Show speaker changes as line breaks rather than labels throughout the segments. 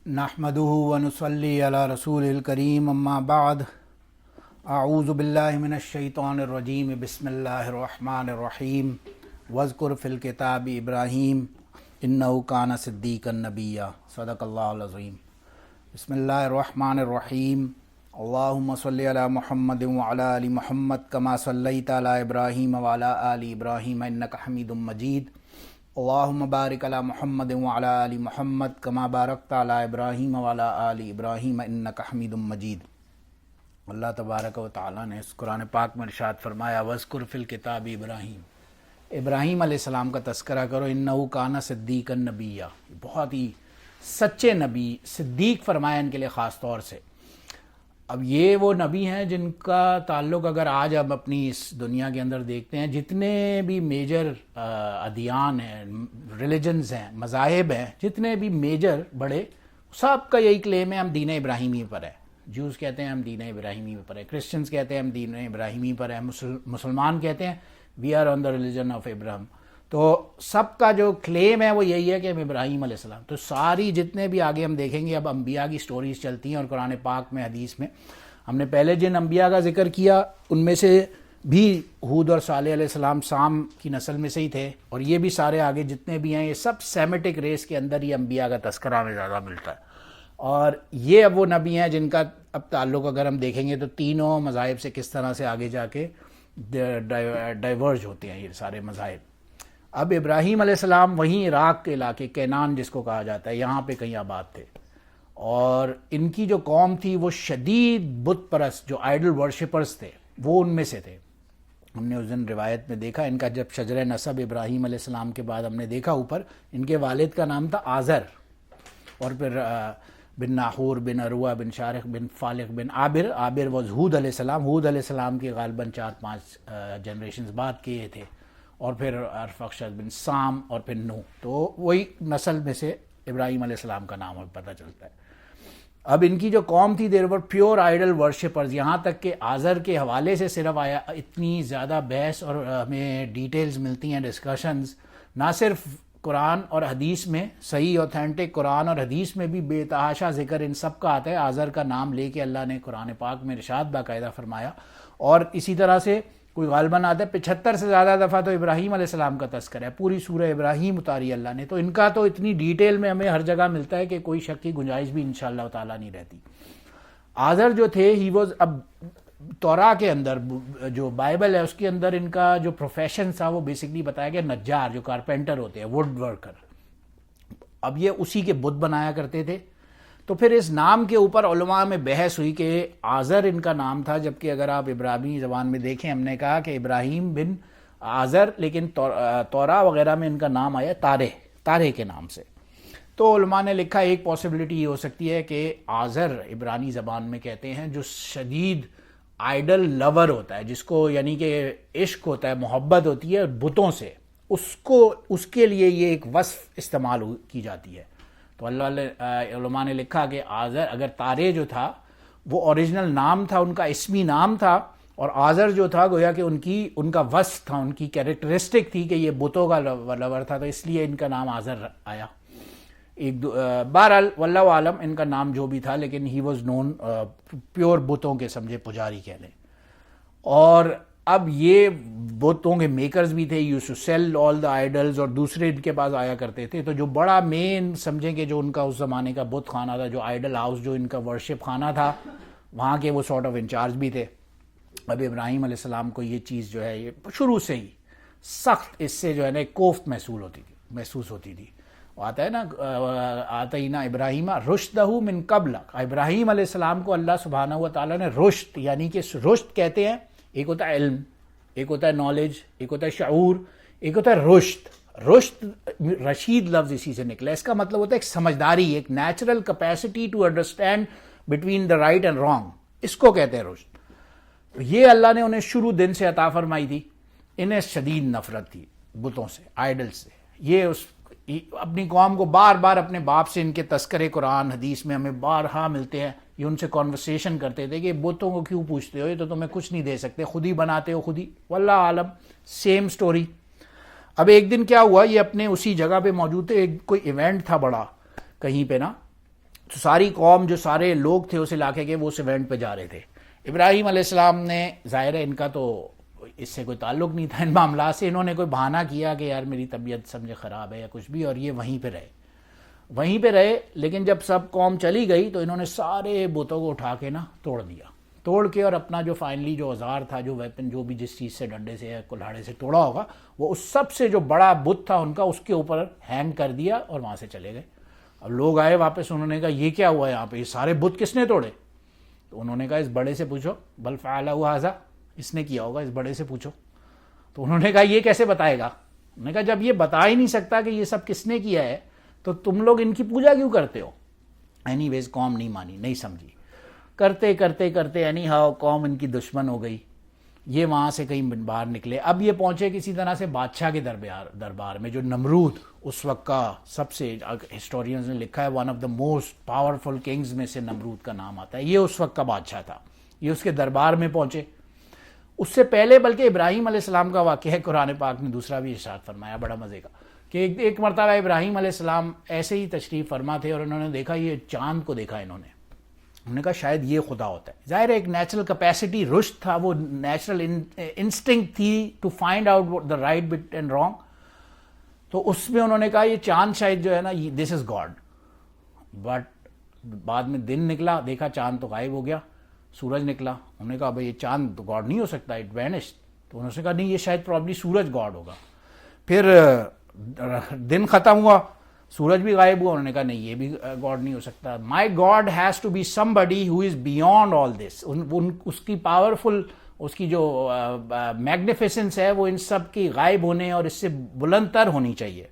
نحمده ونصلي على رسول الكريم اما بعد اعوذ باللہ من الشیطان الرجیم بسم اللہ الرحمن الرحیم واذکر فی الکتاب ابراہیم انہ کان صدیقا نبیا صدق اللہ العظیم۔ بسم اللہ الرحمن الرحیم۔ اللہم صلی علی محمد وعلی آل محمد کما صلیت علی ابراہیم وعلی آل ابراہیم انک حمید مجید۔ اللہم بارک علی محمد وعلی آل محمد کما بارکت علی ابراہیم وعلی آل ابراہیم انک حمید مجید۔ اللہ تبارک و تعالیٰ نے اس قرآن پاک میں ارشاد فرمایا وَاذْكُرْ فِي الْكِتَابِ ابراہیم، ابراہیم علیہ السلام کا تذکرہ کرو، انہ کان صدیقا نبیا، بہت ہی سچے نبی، صدیق فرمایا ان کے لیے خاص طور سے۔ اب یہ وہ نبی ہیں جن کا تعلق اگر آج ہم اپنی اس دنیا کے اندر دیکھتے ہیں، جتنے بھی میجر ادیان ہیں، ریلیجنز ہیں، مذاہب ہیں، جتنے بھی میجر بڑے، سب کا یہی کلیم ہے ہم دین ابراہیمی پر ہیں۔ جوز کہتے ہیں ہم دین ابراہیمی پر ہیں، کرسچنز کہتے ہیں ہم دین ابراہیمی پر ہیں، مسلمان کہتے ہیں we are on the religion of Ibrahim. تو سب کا جو کلیم ہے وہ یہی ہے کہ ہم ابراہیم علیہ السلام۔ تو ساری جتنے بھی آگے ہم دیکھیں گے اب انبیاء کی سٹوریز چلتی ہیں، اور قرآن پاک میں حدیث میں ہم نے پہلے جن انبیاء کا ذکر کیا ان میں سے بھی ہود اور صالح علیہ السلام سام کی نسل میں سے ہی تھے، اور یہ بھی سارے آگے جتنے بھی ہیں یہ سب سیمیٹک ریس کے اندر ہی انبیاء کا تذکرہ ہمیں زیادہ ملتا ہے۔ اور یہ اب وہ نبی ہیں جن کا اب تعلق اگر ہم دیکھیں گے تو تینوں مذاہب سے کس طرح سے آگے جا کے ڈائیورج ہوتے ہیں یہ سارے مذاہب۔ اب ابراہیم علیہ السلام وہیں عراق کے علاقے کینان جس کو کہا جاتا ہے، یہاں پہ کہیں آباد تھے، اور ان کی جو قوم تھی وہ شدید بت پرست، جو آئیڈل ورشپرز تھے وہ ان میں سے تھے۔ ہم نے اس دن روایت میں دیکھا ان کا جب شجر نسب ابراہیم علیہ السلام کے بعد ہم نے دیکھا اوپر ان کے والد کا نام تھا آزر، اور پھر بن ناحور بن عروہ بن شارق بن فالق بن عابر، عابر واز ہود علیہ السلام، ہود علیہ السلام کے غالباً 4-5 جنریشنز بعد کے یہ تھے، اور پھر ارفخشد بن سام، اور پھر نوح، تو وہی نسل میں سے ابراہیم علیہ السلام کا نام پتہ چلتا ہے۔ اب ان کی جو قوم تھی دیر ور پیور آئیڈل ورشپرز، یہاں تک کہ آزر کے حوالے سے صرف آیا اتنی زیادہ بحث اور ہمیں ڈیٹیلز ملتی ہیں، ڈسکشنز، نہ صرف قرآن اور حدیث میں، صحیح اوتھینٹک قرآن اور حدیث میں بھی بے تحاشا ذکر ان سب کا آتا ہے۔ آزر کا نام لے کے اللہ نے قرآن پاک میں ارشاد باقاعدہ فرمایا، اور اسی طرح سے کوئی غالباً آتا ہے 75 سے زیادہ دفعہ تو ابراہیم علیہ السلام کا تذکرہ ہے، پوری سورہ ابراہیم اتاری اللہ نے، تو ان کا تو اتنی ڈیٹیل میں ہمیں ہر جگہ ملتا ہے کہ کوئی شک کی گنجائش بھی انشاءاللہ تعالیٰ نہیں رہتی۔ آزر جو تھے ہی واز، اب توراہ کے اندر جو بائبل ہے اس کے اندر ان کا جو پروفیشن تھا وہ بیسکلی بتایا گیا نجار، جو کارپینٹر ہوتے ہیں، ووڈ ورکر۔ اب یہ اسی کے بت بنایا کرتے تھے۔ تو پھر اس نام کے اوپر علماء میں بحث ہوئی کہ آزر ان کا نام تھا، جبکہ اگر آپ عبرانی زبان میں دیکھیں ہم نے کہا کہ ابراہیم بن آزر، لیکن توراہ وغیرہ میں ان کا نام آیا تارے کے نام سے۔ تو علماء نے لکھا ایک پاسبلٹی یہ ہو سکتی ہے کہ آزر عبرانی زبان میں کہتے ہیں جو شدید آئیڈل لور ہوتا ہے، جس کو یعنی کہ عشق ہوتا ہے، محبت ہوتی ہے بتوں سے، اس کے لیے یہ ایک وصف استعمال کی جاتی ہے۔ تو علماء نے لکھا کہ آزر، اگر تارے جو تھا وہ اوریجنل نام تھا، ان کا اسمی نام تھا، اور آزر جو تھا گویا کہ ان کا وصف تھا، ان کی کیریکٹرسٹک تھی کہ یہ بتوں کا لور تھا، تو اس لیے ان کا نام آزر آیا۔ بہرحال واللہ عالم ان کا نام جو بھی تھا، لیکن ہی واز نون پیور بتوں کے سمجھے پجاری کہہ لیں۔ اور اب یہ بتوں کے میکرز بھی تھے، used to sell all the idols, اور دوسرے ان کے پاس آیا کرتے تھے۔ تو جو بڑا مین سمجھیں کہ جو ان کا اس زمانے کا بت خانہ تھا، جو آئیڈل ہاؤس، جو ان کا ورشپ خانہ تھا، وہاں کے وہ سارٹ آف انچارج بھی تھے۔ اب ابراہیم علیہ السلام کو یہ چیز جو ہے یہ شروع سے ہی سخت اس سے جو ہے نا ایک کوفت محسوس ہوتی تھی۔ آتا ہے نا آتینا ابراہیم رشدہ من قبل، ابراہیم علیہ السلام کو اللہ سبحانہ و تعالیٰ نے رشد، یعنی کہ رشد کہتے ہیں، ایک ہوتا ہے علم، ایک ہوتا ہے نالج، ایک ہوتا ہے شعور، ایک ہوتا ہے رشد رشید لفظ اسی سے نکلا، اس کا مطلب ہوتا ہے ایک سمجھداری، ایک natural capacity to understand between the right and wrong, اس کو کہتے ہیں رشد۔ یہ اللہ نے انہیں شروع دن سے عطا فرمائی تھی۔ انہیں شدید نفرت تھی بتوں سے، آئیڈل سے۔ یہ اپنی قوم کو بار بار اپنے باپ سے ان کے تذکرے قرآن حدیث میں ہمیں بارہا ملتے ہیں، یہ ان سے کنورسیشن کرتے تھے کہ بتوں کو کیوں پوچھتے ہو، یہ تو تمہیں کچھ نہیں دے سکتے، خود ہی بناتے ہو خود ہی، واللہ عالم سیم سٹوری۔ اب ایک دن کیا ہوا، یہ اپنے اسی جگہ پہ موجود تھے، کوئی ایونٹ تھا بڑا کہیں پہ نا، ساری قوم جو سارے لوگ تھے اس علاقے کے وہ اس ایونٹ پہ جا رہے تھے. ابراہیم علیہ السلام نے ظاہر ہے ان کا تو اس سے کوئی تعلق نہیں تھا ان معاملات سے, انہوں نے کوئی بہانہ کیا کہ یار میری طبیعت سمجھے خراب ہے یا کچھ بھی, اور یہ وہیں پہ رہے. لیکن جب سب قوم چلی گئی تو انہوں نے سارے بتوں کو اٹھا کے نا توڑ کے اور اپنا جو فائنلی جو اوزار تھا, جو ویپن, جو بھی جس چیز سے ڈنڈے سے یا کلہاڑے سے توڑا ہوگا, وہ اس سب سے جو بڑا بت تھا ان کا اس کے اوپر ہینگ کر دیا اور وہاں سے چلے گئے. اب لوگ آئے واپس, انہوں نے کہا یہ کیا ہوا یہاں پہ, یہ سارے بت کس نے توڑے؟ تو انہوں نے کہا اس بڑے سے پوچھو, بل فعلہ ھذا, اس نے کیا ہوگا, اس بڑے سے پوچھو. تو انہوں نے کہا یہ کیسے بتائے گا؟ انہوں نے کہا جب یہ بتا ہی نہیں سکتا کہ یہ سب کس نے کیا ہے تو تم لوگ ان کی پوجا کیوں کرتے ہو؟ اینی ویز قوم نہیں مانی, نہیں سمجھی. کرتے اینی ہاؤ قوم ان کی دشمن ہو گئی. یہ وہاں سے کہیں باہر نکلے. اب یہ پہنچے کسی طرح سے بادشاہ کے دربار میں, جو نمرود اس وقت کا سب سے, ہسٹورینز نے لکھا ہے one of the most powerful kings میں سے نمرود کا نام آتا ہے. یہ اس وقت کا بادشاہ تھا. یہ اس کے دربار میں پہنچے. اس سے پہلے بلکہ ابراہیم علیہ السلام کا واقعہ ہے, قرآن پاک نے دوسرا بھی ارشاد فرمایا بڑا مزے کا, کہ ایک مرتبہ ابراہیم علیہ السلام ایسے ہی تشریف فرما تھے اور انہوں نے دیکھا, یہ چاند کو دیکھا انہوں نے کہا شاید یہ خدا ہوتا ہے. ظاہر ہے ایک نیچرل کیپیسٹی, رشد تھا, وہ نیچرل انسٹنکٹ تھی to find out the right but and wrong. تو اس میں انہوں نے کہا یہ چاند شاید جو ہے نا دس از گاڈ. بٹ بعد میں دن نکلا, دیکھا چاند تو غائب ہو گیا, سورج نکلا. انہوں نے کہا بھائی یہ چاند تو گاڈ نہیں ہو سکتا, اٹ وینشڈ. تو انہوں نے کہا نہیں یہ شاید پرابلی سورج گاڈ ہوگا. پھر دن ختم ہوا, سورج بھی غائب ہوا. انہوں نے کہا نہیں یہ بھی گاڈ نہیں ہو سکتا. My God has to be somebody who is beyond all this. اس کی پاورفل, اس کی جو میگنیفیسنس ہے وہ ان سب کی غائب ہونے اور اس سے بلند تر ہونی چاہیے.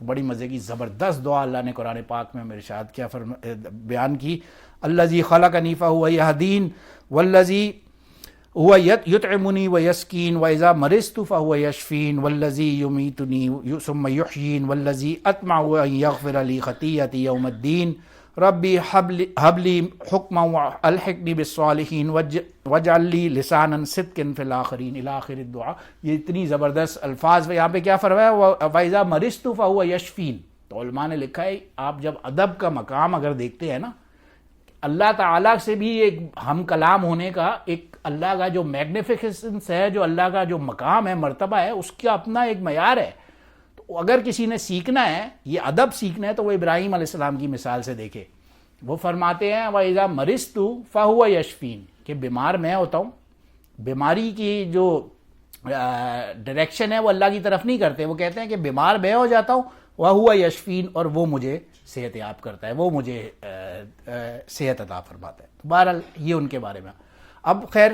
بڑی مزے کی زبردست دعا اللہ نے قرآن پاک میں ارشاد کیا بیان کی, الذی خلقنی فہو یہدین والذی هو یطعمنی ویسقین واذا مرضت فهو یشفین والذی یمیتنی ثم یحیین والذی اطمع ان یغفر لی خطیئتی یوم الدین ربی ہب لی حکما والحقنی بالصالحین واجعل لی لسانا صدق فی الاخرین الی آخر الدعاء. یہ اتنی زبردست الفاظ. یہاں پہ کیا فرمایا, واذا مرضت فهو یشفین. تو علماء نے لکھا ہے آپ جب ادب کا مقام اگر دیکھتے ہیں نا, اللہ تعالیٰ سے بھی ایک ہم کلام ہونے کا, ایک اللہ کا جو میگنیفیسنس ہے, جو اللہ کا جو مقام ہے, مرتبہ ہے, اس کا اپنا ایک معیار ہے. تو اگر کسی نے سیکھنا ہے, یہ ادب سیکھنا ہے, تو وہ ابراہیم علیہ السلام کی مثال سے دیکھے. وہ فرماتے ہیں وَإِذَا مَرِضْتُ فَهُوَ يَشْفِينِ, کہ بیمار میں ہوتا ہوں. بیماری کی جو ڈائریکشن ہے وہ اللہ کی طرف نہیں کرتے, وہ کہتے ہیں کہ بیمار میں ہو جاتا ہوں, وَهُوَ يَشْفِينِ, اور وہ مجھے صحت یاب کرتا ہے, وہ مجھے صحت عطا فرماتا ہے. بہرحال یہ ان کے بارے میں. اب خیر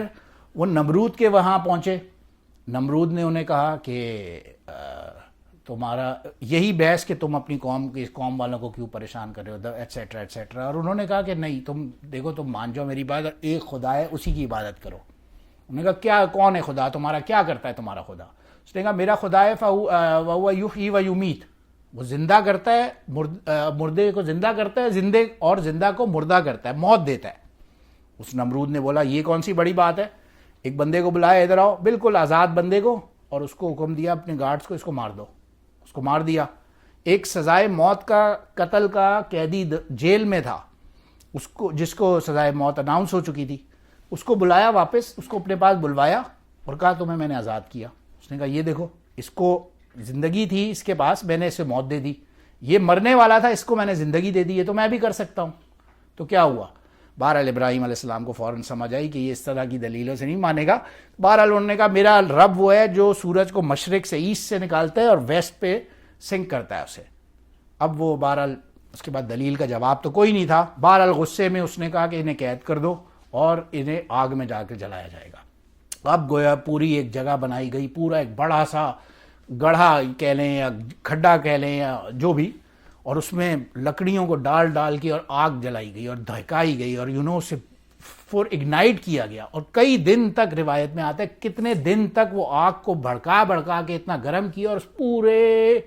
وہ نمرود کے وہاں پہنچے. نمرود نے انہیں کہا کہ تمہارا یہی بحث کہ تم اپنی قوم والوں کو کیوں پریشان کر رہے ہو, ایٹسیٹرا ایٹسیٹرا. اور انہوں نے کہا کہ نہیں, تم دیکھو, تم مان جاؤ میری بات, ایک خدا ہے اسی کی عبادت کرو. انہوں نے کہا کیا, کون ہے خدا تمہارا, کیا کرتا ہے تمہارا خدا؟ اس نے کہا میرا خدا ہے وَهُوَ يُحْيِي وَيُمِيتُ, وہ زندہ کرتا ہے, مردے کو زندہ کرتا ہے, زندے اور زندہ کو مردہ کرتا ہے, موت دیتا ہے. اس نمرود نے بولا یہ کون سی بڑی بات ہے, ایک بندے کو بلایا, ادھر آؤ, بالکل آزاد بندے کو, اور اس کو حکم دیا اپنے گارڈز کو اس کو مار دو. اس کو مار دیا. ایک سزائے موت کا, قتل کا قیدی جیل میں تھا, اس کو جس کو سزائے موت اناؤنس ہو چکی تھی, اس کو بلایا واپس, اس کو اپنے پاس بلوایا اور کہا تمہیں میں نے آزاد کیا. اس نے کہا یہ دیکھو, اس کو زندگی تھی اس کے پاس, میں نے اسے موت دے دی. یہ مرنے والا تھا, اس کو میں نے زندگی دے دی, یہ تو میں بھی کر سکتا ہوں. تو کیا ہوا؟ بہرحال ابراہیم علیہ السلام کو فوراً سمجھ آئی کہ یہ اس طرح کی دلیلوں سے نہیں مانے گا. بہرحال انہوں نے کہا میرا رب وہ ہے جو سورج کو مشرق سے ایسٹ سے نکالتا ہے اور ویسٹ پہ سنک کرتا ہے اسے. اب وہ بہرحال اس کے بعد دلیل کا جواب تو کوئی نہیں تھا. بہرحال غصے میں اس نے کہا کہ انہیں قید کر دو اور انہیں آگ میں جا کے جلایا جائے گا. اب گویا پوری ایک جگہ بنائی گئی, پورا ایک بڑا سا گڑھا کہہ لیں یا کھڈا کہہ لیں یا جو بھی, اور اس میں لکڑیوں کو ڈال ڈال کے اور آگ جلائی گئی اور دھکائی گئی اور اسے فور اگنائٹ کیا گیا. اور کئی دن تک روایت میں آتا ہے کتنے دن تک وہ آگ کو بھڑکا کے اتنا گرم کیا, اور اس پورے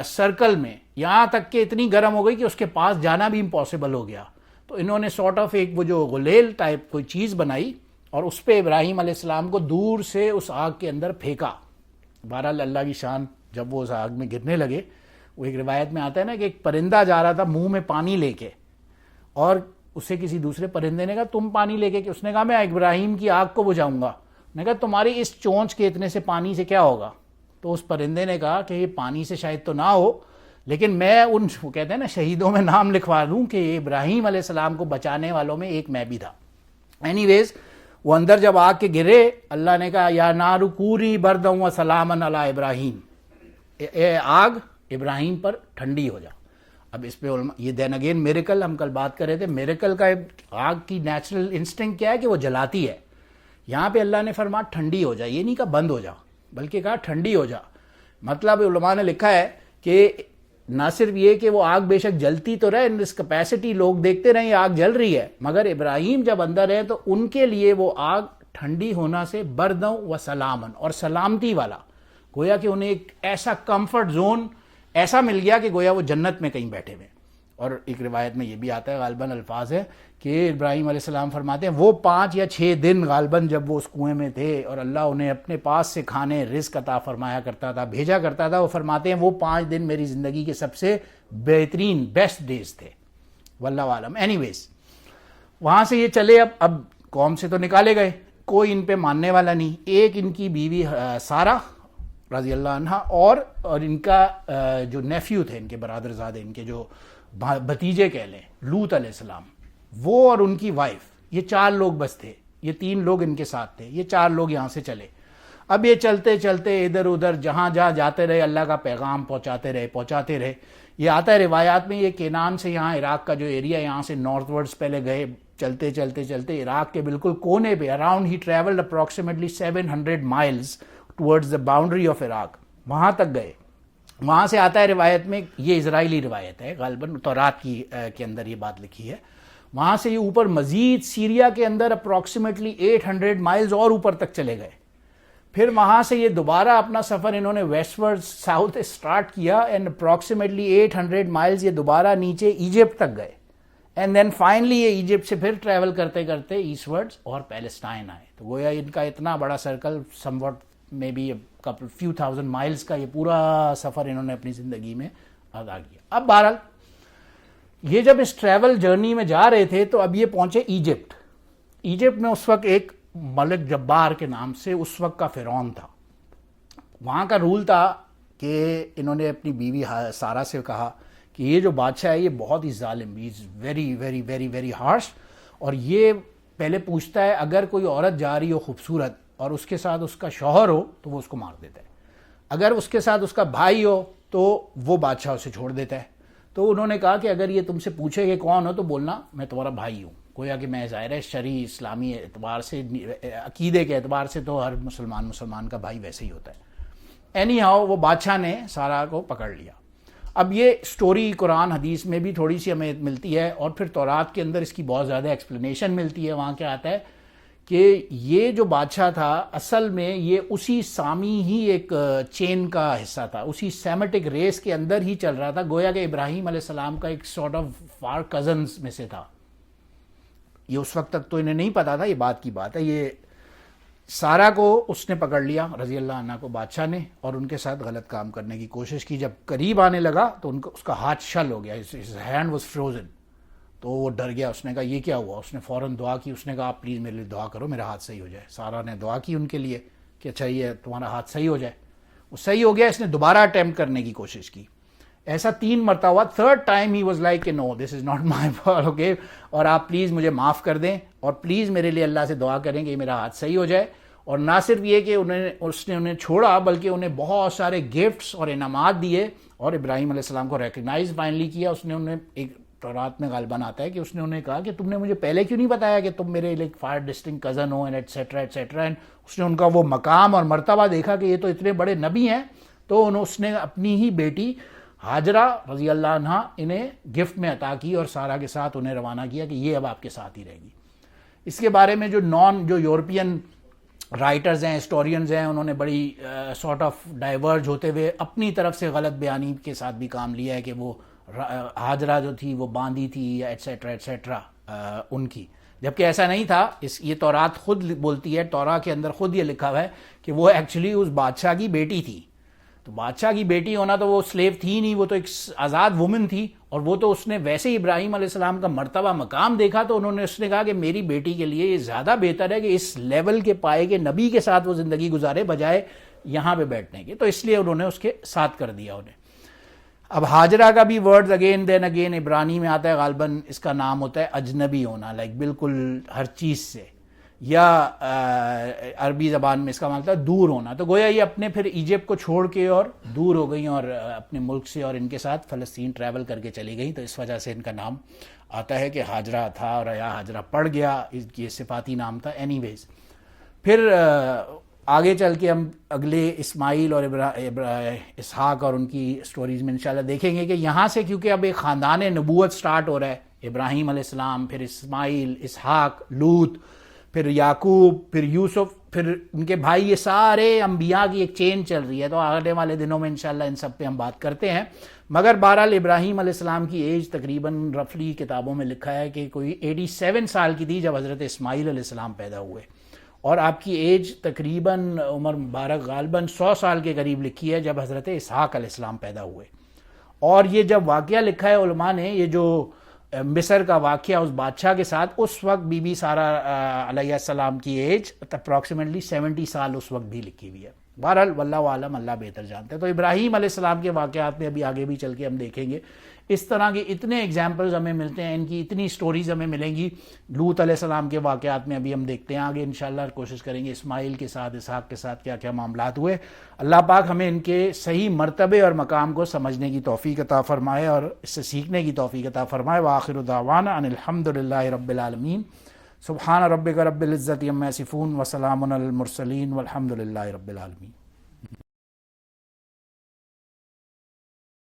سرکل میں یہاں تک کہ اتنی گرم ہو گئی کہ اس کے پاس جانا بھی امپاسبل ہو گیا. تو انہوں نے سارٹ آف ایک وہ جو غلیل ٹائپ کوئی چیز بنائی اور اس پہ ابراہیم علیہ السلام کو دور سے اس آگ کے اندر پھینکا. بہرحال اللہ کی شان, جب وہ اس آگ میں گرنے لگے, وہ ایک روایت میں آتا ہے نا کہ ایک پرندہ جا رہا تھا منہ میں پانی لے کے, اور اسے کسی دوسرے پرندے نے کہا تم پانی لے کے، کہ اس نے کہا میں ابراہیم کی آگ کو بجھاؤں گا. نے کہا تمہاری اس چونچ کے اتنے سے پانی سے کیا ہوگا؟ تو اس پرندے نے کہا کہ یہ پانی سے شاید تو نہ ہو، لیکن میں ان وہ کہتے ہیں نا شہیدوں میں نام لکھوا دوں کہ ابراہیم علیہ السلام کو بچانے والوں میں ایک میں بھی تھا. اینی ویز وہ اندر جب آگ کے گرے، اللہ نے کہا یا نار کونی بردا و سلاما علی ابراہیم، اے آگ ابراہیم پر ٹھنڈی ہو جا. اب اس پہ علماء یہ دین اگین میریکل، ہم کل بات کر رہے تھے میریکل کا، آگ کی نیچرل انسٹنکٹ کیا ہے کہ وہ جلاتی ہے. یہاں پہ اللہ نے فرمایا ٹھنڈی ہو جا، یہ نہیں کہا بند ہو جا، بلکہ کہا ٹھنڈی ہو جا. مطلب علماء نے لکھا ہے کہ نہ صرف یہ کہ وہ آگ بے شک جلتی تو رہے، اس کیپیسٹی لوگ دیکھتے رہے یہ آگ جل رہی ہے، مگر ابراہیم جب اندر ہے تو ان کے لیے وہ آگ ٹھنڈی ہونا سے بردوں و سلامن، اور سلامتی والا، گویا کہ انہیں ایک ایسا کمفرٹ زون ایسا مل گیا کہ گویا وہ جنت میں کہیں بیٹھے ہوئے. اور ایک روایت میں یہ بھی آتا ہے، غالباً الفاظ ہے کہ ابراہیم علیہ السلام فرماتے ہیں وہ 5 یا 6 دن غالباً جب وہ اس کنویں میں تھے اور اللہ انہیں اپنے پاس سے کھانے رزق عطا فرمایا کرتا تھا، بھیجا کرتا تھا، وہ فرماتے ہیں وہ 5 دن میری زندگی کے سب سے بہترین بیسٹ ڈیز تھے، واللہ عالم. اینی ویز وہاں سے یہ چلے، اب قوم سے تو نکالے گئے، کوئی ان پہ ماننے والا نہیں. ایک ان کی بیوی سارہ رضی اللہ عنہ اور ان کا جو نیفیو تھے، ان کے برادر زادے، ان کے جو بھتیجے کہہ لیں، لوط علیہ السلام، وہ اور ان کی وائف، یہ 4 لوگ بس تھے. یہ 3 لوگ ان کے ساتھ تھے، یہ 4 لوگ یہاں سے چلے. اب یہ چلتے چلتے ادھر ادھر جہاں جہاں جاتے رہے، اللہ کا پیغام پہنچاتے رہے. یہ آتا ہے روایات میں، یہ کینان سے یہاں عراق کا جو ایریا، یہاں سے نارتھ ورڈز پہلے گئے، چلتے چلتے چلتے عراق کے بالکل کونے پہ، around he travelled approximately 700 miles towards the boundary of Iraq, وہاں تک گئے. وہاں سے آتا ہے روایت میں، یہ اسرائیلی روایت ہے، غالباً تورات کے اندر یہ بات لکھی ہے. وہاں سے یہ اوپر مزید سیریا کے اندر اپروکسیمیٹلی 800 مائلز اور اوپر تک چلے گئے. پھر وہاں سے یہ دوبارہ اپنا سفر انہوں نے ویسٹ ورڈ ساؤتھ اسٹارٹ کیا، اینڈ اپروکسیمیٹلی 800 مائلز یہ دوبارہ نیچے ایجپٹ تک گئے. اینڈ دین فائنلی یہ ایجپٹ سے پھر ٹریول کرتے کرتے ایسٹ ورڈز اور پیلسٹائن آئے. تو گویا ان کا اتنا بڑا سرکل، سم واٹ میں بھی فیو تھاؤزنڈ مائلز کا یہ پورا سفر انہوں نے اپنی زندگی میں ادا کیا. اب بہرحال یہ جب اس ٹریول جرنی میں جا رہے تھے تو اب یہ پہنچے ایجپٹ. ایجپٹ میں اس وقت ایک ملک جبار کے نام سے اس وقت کا فرعون تھا. وہاں کا رول تھا کہ انہوں نے اپنی بیوی سارہ سے کہا کہ یہ جو بادشاہ ہے یہ بہت ہی ظالم، he is very very very very harsh, اور یہ پہلے پوچھتا ہے اگر کوئی عورت جا رہی ہو خوبصورت اور اس کے ساتھ اس کا شوہر ہو تو وہ اس کو مار دیتا ہے، اگر اس کے ساتھ اس کا بھائی ہو تو وہ بادشاہ اسے چھوڑ دیتا ہے. تو انہوں نے کہا کہ اگر یہ تم سے پوچھے کہ کون ہو تو بولنا میں تمہارا بھائی ہوں. گویا کہ میں ظاہر ہے شرعی اسلامی اعتبار سے، عقیدے کے اعتبار سے تو ہر مسلمان کا بھائی ویسے ہی ہوتا ہے. اینی ہاؤ وہ بادشاہ نے سارہ کو پکڑ لیا. اب یہ سٹوری قرآن حدیث میں بھی تھوڑی سی ہمیں ملتی ہے، اور پھر تورات کے اندر اس کی بہت زیادہ ایکسپلینیشن ملتی ہے. وہاں کیا آتا ہے کہ یہ جو بادشاہ تھا اصل میں یہ اسی سامی ہی ایک چین کا حصہ تھا، اسی سیمیٹک ریس کے اندر ہی چل رہا تھا. گویا کہ ابراہیم علیہ السلام کا ایک سارٹ آف فار کزنز میں سے تھا. یہ اس وقت تک تو انہیں نہیں پتا تھا، یہ بات کی بات ہے. یہ سارہ کو اس نے پکڑ لیا رضی اللہ عنہ کو، بادشاہ نے، اور ان کے ساتھ غلط کام کرنے کی کوشش کی. جب قریب آنے لگا تو اس کا ہاتھ شل ہو گیا، his hand was frozen. تو وہ ڈر گیا، اس نے کہا یہ کیا ہوا. اس نے فوراً دعا کی، اس نے کہا آپ پلیز میرے لیے دعا کرو، میرا ہاتھ صحیح ہو جائے. سارہ نے دعا کی ان کے لیے کہ اچھا یہ تمہارا ہاتھ صحیح ہو جائے. وہ صحیح ہو گیا. اس نے دوبارہ اٹیمپٹ کرنے کی کوشش کی. ایسا 3 مرتبہ ہوا. 3rd time he was like کہ no this is not my fault, okay, اور آپ پلیز مجھے معاف کر دیں، اور پلیز میرے لیے اللہ سے دعا کریں کہ میرا ہاتھ صحیح ہو جائے. اور نہ صرف یہ کہ اس نے انہیں چھوڑا، بلکہ انہیں بہت سارے گفٹس اور انعامات دیے، اور ابراہیم علیہ السلام کو ریکگنائز فائنلی کیا. اس نے انہیں ایک رات میں غالباً آتا ہے کہ اس نے انہیں کہا کہ تم نے مجھے پہلے کیوں نہیں بتایا کہ تم میرے ایک فار ڈسٹنکٹ کزن ہو، اینڈ ایٹسیٹرا ایٹسیٹرا. اس نے ان کا وہ مقام اور مرتبہ دیکھا کہ یہ تو اتنے بڑے نبی ہیں. تو اس نے اپنی ہی بیٹی ہاجرہ رضی اللہ عنہ انہیں گفٹ میں عطا کی، اور سارہ کے ساتھ انہیں روانہ کیا کہ یہ اب آپ کے ساتھ ہی رہے گی. اس کے بارے میں جو یورپین رائٹرز ہیں، ہسٹورینز ہیں، انہوں نے بڑی سارٹ آف ڈائیورج ہوتے ہوئے اپنی طرف سے غلط بیانی کے ساتھ بھی کام لیا ہے کہ وہ ہاجرہ جو تھی وہ باندھی تھی یا ایٹسیٹرا ایٹسیٹرا ان کی، جبکہ ایسا نہیں تھا. یہ تورات خود بولتی ہے، تورا کے اندر خود یہ لکھا ہوا ہے کہ وہ ایکچولی اس بادشاہ کی بیٹی تھی. تو بادشاہ کی بیٹی ہونا تو وہ سلیو تھی نہیں, وہ تو ایک آزاد وومن تھی, اور وہ تو اس نے ویسے ہی ابراہیم علیہ السلام کا مرتبہ مقام دیکھا تو اس نے کہا کہ میری بیٹی کے لیے یہ زیادہ بہتر ہے کہ اس لیول کے پائے کے نبی کے ساتھ وہ زندگی گزارے بجائے یہاں پہ بیٹھنے کے, تو اس لیے انہوں نے اس کے ساتھ کر دیا انہیں. اب ہاجرہ کا بھی ورڈ اگین دین اگین عبرانی میں آتا ہے, غالباً اس کا نام ہوتا ہے اجنبی ہونا, لائک بالکل ہر چیز سے, یا عربی زبان میں اس کا مطلب ہے دور ہونا. تو گویا یہ اپنے پھر ایجپٹ کو چھوڑ کے اور دور ہو گئیں اور اپنے ملک سے اور ان کے ساتھ فلسطین ٹریول کر کے چلی گئیں, تو اس وجہ سے ان کا نام آتا ہے کہ ہاجرہ تھا اور یا ہاجرہ پڑ گیا, یہ صفاتی نام تھا. اینی ویز پھر آگے چل کے ہم اگلے اسماعیل اور اسحاق اور ان کی سٹوریز میں انشاءاللہ دیکھیں گے کہ یہاں سے کیونکہ اب ایک خاندان نبوت سٹارٹ ہو رہا ہے, ابراہیم علیہ السلام, پھر اسماعیل, اسحاق, لوط, پھر یعقوب, پھر یوسف, پھر ان کے بھائی, یہ سارے انبیاء کی ایک چین چل رہی ہے. تو آنے والے دنوں میں انشاءاللہ ان سب پہ ہم بات کرتے ہیں. مگر بہرحال ابراہیم علیہ السلام کی ایج تقریباً رفلی کتابوں میں لکھا ہے کہ کوئی 87 سال کی تھی جب حضرت اسماعیل علیہ السلام پیدا ہوئے, اور آپ کی ایج تقریباً عمر مبارک غالباً 100 سال کے قریب لکھی ہے جب حضرت اسحاق علیہ السلام پیدا ہوئے. اور یہ جب واقعہ لکھا ہے علماء نے, یہ جو مصر کا واقعہ اس بادشاہ کے ساتھ, اس وقت بی بی سارہ علیہ السلام کی ایج اپروکسیمیٹلی 70 سال اس وقت بھی لکھی ہوئی ہے. بہرحال واللہ عالم, اللہ بہتر جانتے ہیں. تو ابراہیم علیہ السلام کے واقعات میں ابھی آگے بھی چل کے ہم دیکھیں گے اس طرح کے اتنے ایگزامپلز ہمیں ملتے ہیں, ان کی اتنی سٹوریز ہمیں ملیں گی. لوط علیہ السلام کے واقعات میں ابھی ہم دیکھتے ہیں آگے انشاءاللہ, کوشش کریں گے اسماعیل کے ساتھ, اسحاق کے ساتھ کیا کیا معاملات ہوئے. اللہ پاک ہمیں ان کے صحیح مرتبے اور مقام کو سمجھنے کی توفیق عطا فرمائے اور اس سے سیکھنے کی توفیق عطا فرمائے. وآخر دعوانا ان الحمدللہ رب العالمین. سبحان ربک رب العزت عما یصفون وسلام علی المرسلین والحمدللہ رب العالمین.